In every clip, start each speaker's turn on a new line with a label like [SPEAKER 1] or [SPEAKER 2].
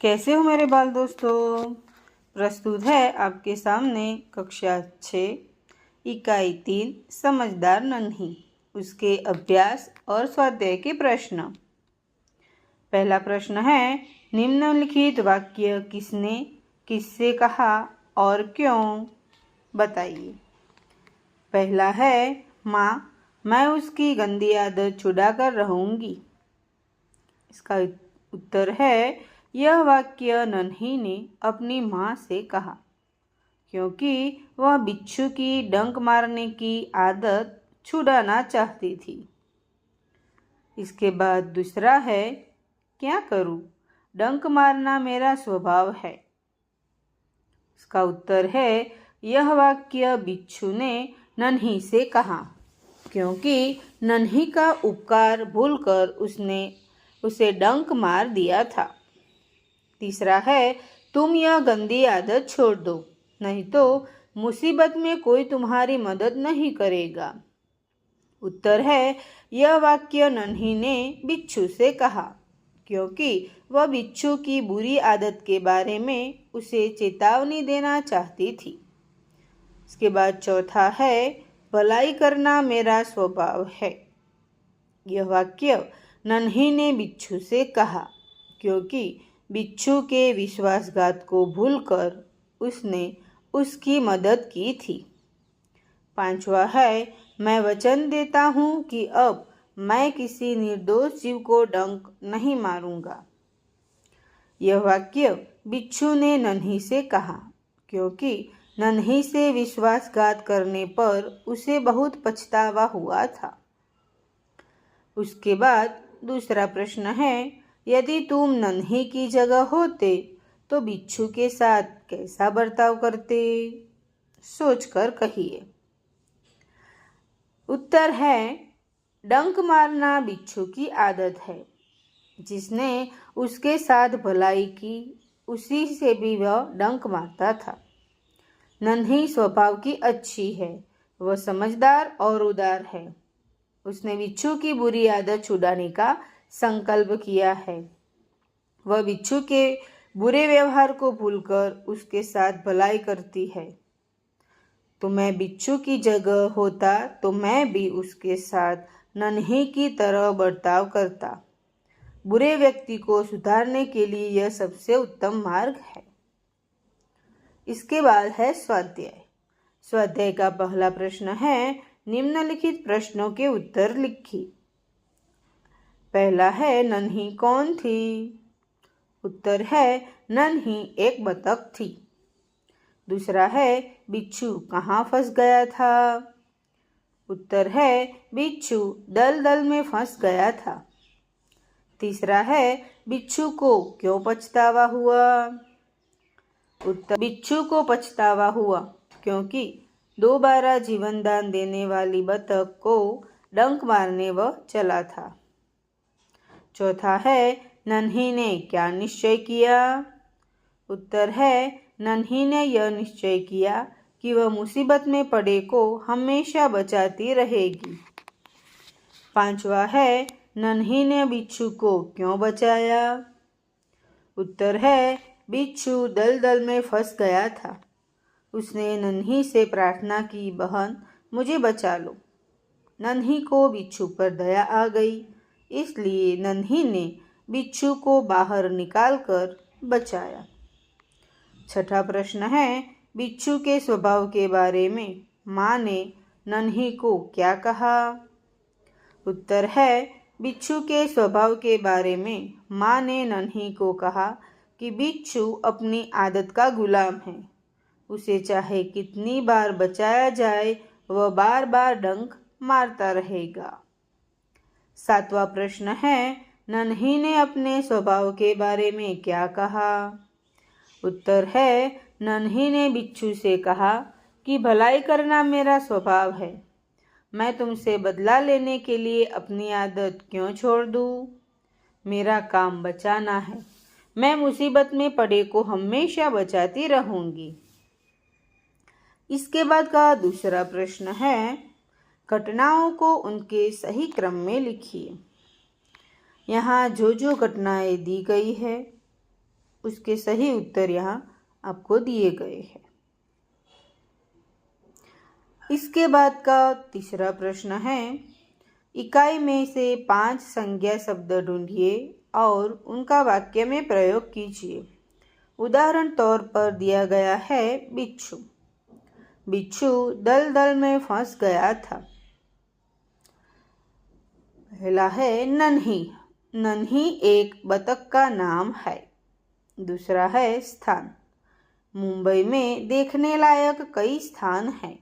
[SPEAKER 1] कैसे हो मेरे बाल दोस्तों। प्रस्तुत है आपके सामने कक्षा 6 इकाई 3 समझदार नन्ही, उसके अभ्यास और स्वाध्याय के प्रश्न। पहला प्रश्न है, निम्नलिखित वाक्य किसने किससे कहा और क्यों, बताइए। पहला है, माँ मैं उसकी गंदी आदत छुड़ा कर रहूँगी। इसका उत्तर है, यह वाक्य नन्ही ने अपनी माँ से कहा क्योंकि वह बिच्छू की डंक मारने की आदत छुड़ाना चाहती थी। इसके बाद दूसरा है, क्या करूँ, डंक मारना मेरा स्वभाव है। इसका उत्तर है, यह वाक्य बिच्छू ने नन्ही से कहा क्योंकि नन्ही का उपकार भूलकर उसने उसे डंक मार दिया था। तीसरा है, तुम यह गंदी आदत छोड़ दो, नहीं तो मुसीबत में कोई तुम्हारी मदद नहीं करेगा। उत्तर है, यह वाक्य नन्ही ने बिच्छू से कहा क्योंकि वह बिच्छू की बुरी आदत के बारे में उसे चेतावनी देना चाहती थी। इसके बाद चौथा है, भलाई करना मेरा स्वभाव है। यह वाक्य नन्ही ने बिच्छू से कहा क्योंकि बिच्छू के विश्वासघात को भूलकर उसने उसकी मदद की थी। पांचवा है, मैं वचन देता हूँ कि अब मैं किसी निर्दोष जीव को डंक नहीं मारूंगा। यह वाक्य बिच्छू ने नन्ही से कहा क्योंकि नन्ही से विश्वासघात करने पर उसे बहुत पछतावा हुआ था। उसके बाद दूसरा प्रश्न है, यदि तुम नन्ही की जगह होते तो बिच्छू के साथ कैसा बर्ताव करते, सोचकर कहिए। उत्तर है, डंक मारना बिच्छू की आदत है। जिसने उसके साथ भलाई की उसी से भी वह डंक मारता था। नन्ही स्वभाव की अच्छी है, वह समझदार और उदार है। उसने बिच्छू की बुरी आदत छुड़ाने का संकल्प किया है। वह बिच्छू के बुरे व्यवहार को भूलकर उसके साथ भलाई करती है। तो मैं बिच्छू की जगह होता तो मैं भी उसके साथ नन्ही की तरह बर्ताव करता। बुरे व्यक्ति को सुधारने के लिए यह सबसे उत्तम मार्ग है। इसके बाद है स्वाध्याय। स्वाध्याय का पहला प्रश्न है, निम्नलिखित प्रश्नों के उत्तर लिखिए। पहला है, नन्ही कौन थी। उत्तर है, नन्ही एक बतख थी। दूसरा है, बिच्छू कहाँ फंस गया था। उत्तर है, बिच्छू दलदल में फंस गया था। तीसरा है, बिच्छू को क्यों पछतावा हुआ। उत्तर, बिच्छू को पछतावा हुआ क्योंकि दोबारा जीवन दान देने वाली बतख को डंक मारने वह चला था। चौथा है, नन्ही ने क्या निश्चय किया। उत्तर है, नन्ही ने यह निश्चय किया कि वह मुसीबत में पड़े को हमेशा बचाती रहेगी। पांचवा है, नन्ही ने बिच्छू को क्यों बचाया। उत्तर है, बिच्छू दलदल में फंस गया था। उसने नन्ही से प्रार्थना की, बहन मुझे बचा लो। नन्ही को बिच्छू पर दया आ गई, इसलिए नन्ही ने बिच्छू को बाहर निकालकर बचाया। छठा प्रश्न है, बिच्छू के स्वभाव के बारे में माँ ने नन्ही को क्या कहा। उत्तर है, बिच्छू के स्वभाव के बारे में माँ ने नन्ही को कहा कि बिच्छू अपनी आदत का गुलाम है। उसे चाहे कितनी बार बचाया जाए वह बार बार डंक मारता रहेगा। सातवां प्रश्न है, नन्ही ने अपने स्वभाव के बारे में क्या कहा। उत्तर है, नन्ही ने बिच्छू से कहा कि भलाई करना मेरा स्वभाव है। मैं तुमसे बदला लेने के लिए अपनी आदत क्यों छोड़ दूँ। मेरा काम बचाना है। मैं मुसीबत में पड़े को हमेशा बचाती रहूँगी। इसके बाद का दूसरा प्रश्न है, घटनाओं को उनके सही क्रम में लिखिए। यहाँ जो घटनाएं दी गई है उसके सही उत्तर यहाँ आपको दिए गए हैं। इसके बाद का तीसरा प्रश्न है, इकाई में से 5 संज्ञा शब्द ढूंढिए और उनका वाक्य में प्रयोग कीजिए। उदाहरण तौर पर दिया गया है बिच्छू। बिच्छू दलदल में फंस गया था। पहला है नन्ही। नन्ही एक बतख का नाम है। दूसरा है स्थान। मुंबई में देखने लायक कई स्थान हैं।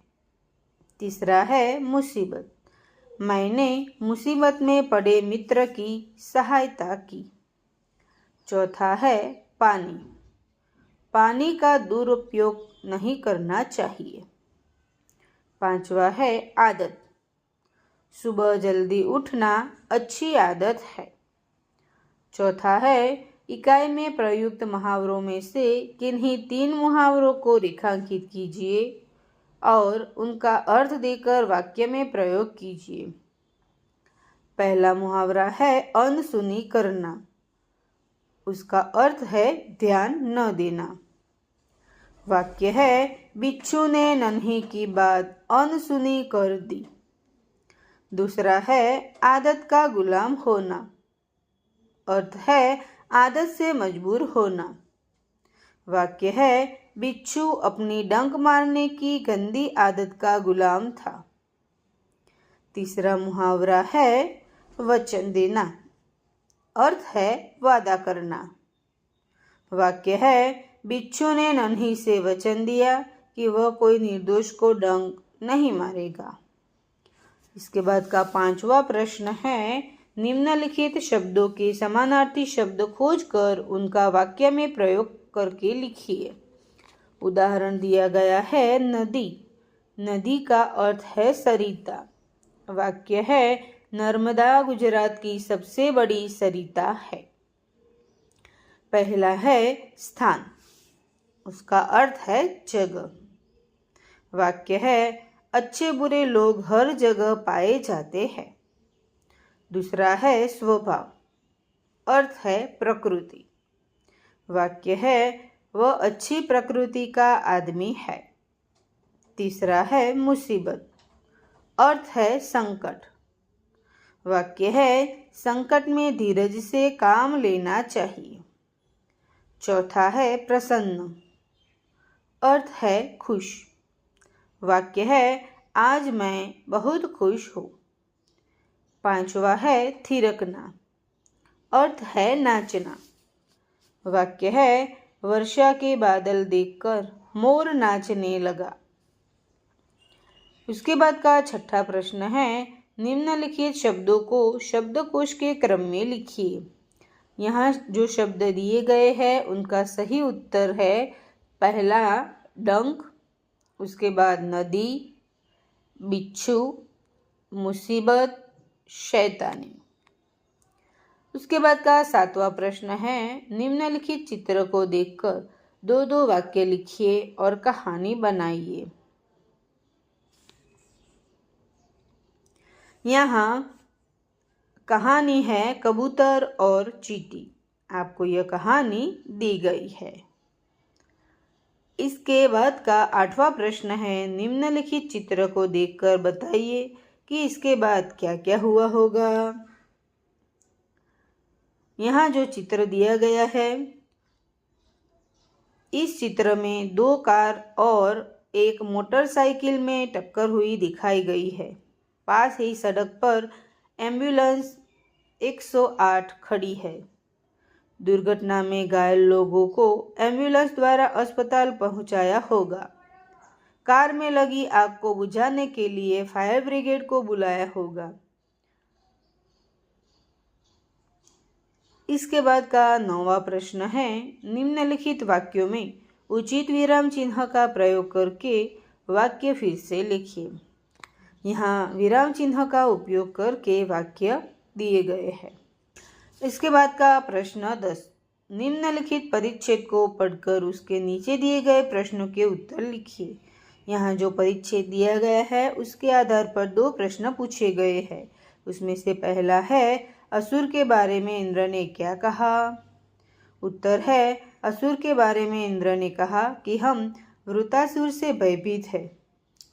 [SPEAKER 1] तीसरा है मुसीबत। मैंने मुसीबत में पड़े मित्र की सहायता की। चौथा है पानी। पानी का दुरुपयोग नहीं करना चाहिए। पांचवा है आदत। सुबह जल्दी उठना अच्छी आदत है। चौथा है इकाई में प्रयुक्त मुहावरों में से किन्हीं 3 मुहावरों को रेखांकित कीजिए और उनका अर्थ देकर वाक्य में प्रयोग कीजिए। पहला मुहावरा है अनसुनी करना। उसका अर्थ है ध्यान न देना। वाक्य है बिच्छू ने नन्ही की बात अनसुनी कर दी। दूसरा है आदत का गुलाम होना। अर्थ है आदत से मजबूर होना। वाक्य है बिच्छू अपनी डंक मारने की गंदी आदत का गुलाम था। तीसरा मुहावरा है वचन देना। अर्थ है वादा करना। वाक्य है बिच्छू ने नन्ही से वचन दिया कि वह कोई निर्दोष को डंक नहीं मारेगा। इसके बाद का 5वां प्रश्न है, निम्नलिखित शब्दों के समानार्थी शब्द खोजकर उनका वाक्य में प्रयोग करके लिखिए। उदाहरण दिया गया है नदी। नदी का अर्थ है सरिता। वाक्य है नर्मदा गुजरात की सबसे बड़ी सरिता है। पहला है स्थान। उसका अर्थ है जगह। वाक्य है अच्छे बुरे लोग हर जगह पाए जाते हैं। दूसरा है स्वभाव। अर्थ है प्रकृति। वाक्य है वह अच्छी प्रकृति का आदमी है। तीसरा है मुसीबत। अर्थ है संकट। वाक्य है संकट में धीरज से काम लेना चाहिए। चौथा है प्रसन्न। अर्थ है खुश। वाक्य है आज मैं बहुत खुश हूँ। पांचवा है थिरकना। अर्थ है नाचना। वाक्य है वर्षा के बादल देखकर मोर नाचने लगा। उसके बाद का 6ठा प्रश्न है, निम्नलिखित शब्दों को शब्दकोश के क्रम में लिखिए। यहाँ जो शब्द दिए गए हैं उनका सही उत्तर है पहला डंक, उसके बाद नदी, बिच्छू, मुसीबत, शैतानी। उसके बाद का 7वां प्रश्न है, निम्नलिखित चित्र को देखकर 2-2 वाक्य लिखिए और कहानी बनाइए। यहाँ कहानी है कबूतर और चींटी। आपको यह कहानी दी गई है। इसके बाद का 8वां प्रश्न है, निम्नलिखित चित्र को देखकर बताइए कि इसके बाद क्या क्या हुआ होगा। यहाँ जो चित्र दिया गया है, इस चित्र में 2 कार और एक मोटरसाइकिल में टक्कर हुई दिखाई गई है। पास ही सड़क पर एम्बुलेंस 108 खड़ी है। दुर्घटना में घायल लोगों को एम्बुलेंस द्वारा अस्पताल पहुंचाया होगा। कार में लगी आग को बुझाने के लिए फायर ब्रिगेड को बुलाया होगा। इसके बाद का 9वां प्रश्न है, निम्नलिखित वाक्यों में उचित विराम चिन्ह का प्रयोग करके वाक्य फिर से लिखिए। यहाँ विराम चिन्ह का उपयोग करके वाक्य दिए गए हैं। इसके बाद का प्रश्न 10, निम्नलिखित परिच्छेद को पढ़कर उसके नीचे दिए गए प्रश्नों के उत्तर लिखिए। यहाँ जो परिच्छेद दिया गया है उसके आधार पर 2 प्रश्न पूछे गए हैं। उसमें से पहला है, असुर के बारे में इंद्र ने क्या कहा। उत्तर है, असुर के बारे में इंद्र ने कहा कि हम वृतासुर से भयभीत है।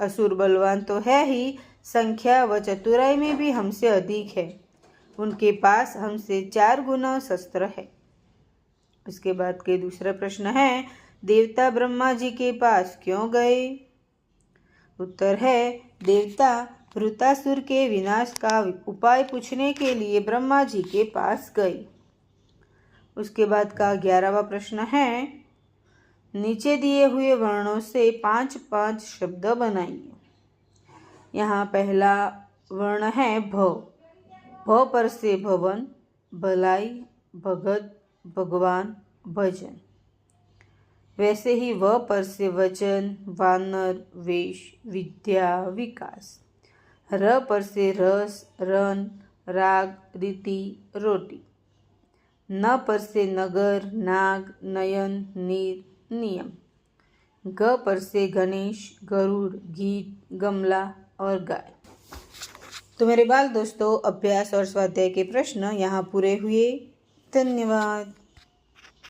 [SPEAKER 1] असुर बलवान तो है ही, संख्या व चतुराई में भी हमसे अधिक है। उनके पास हमसे 4 गुना शस्त्र है। उसके बाद के दूसरा प्रश्न है, देवता ब्रह्मा जी के पास क्यों गए? उत्तर है, देवता वृतासुर के विनाश का उपाय पूछने के लिए ब्रह्मा जी के पास गए। उसके बाद का 11वां प्रश्न है, नीचे दिए हुए वर्णों से 5-5 शब्द बनाइए। यहाँ पहला वर्ण है भ। भ पर से भवन, भलाई, भगत, भगवान, भजन। वैसे ही व पर से वचन, वानर, वेश, विद्या, विकास। र पर से रस, रन, राग, रीति, रोटी। न पर से नगर, नाग, नयन, नीर, नियम। ग पर से गणेश, गरुड़, गीत, गमला और गाय। तो मेरे बाल दोस्तों, अभ्यास और स्वाध्याय के प्रश्न यहाँ पूरे हुए। धन्यवाद।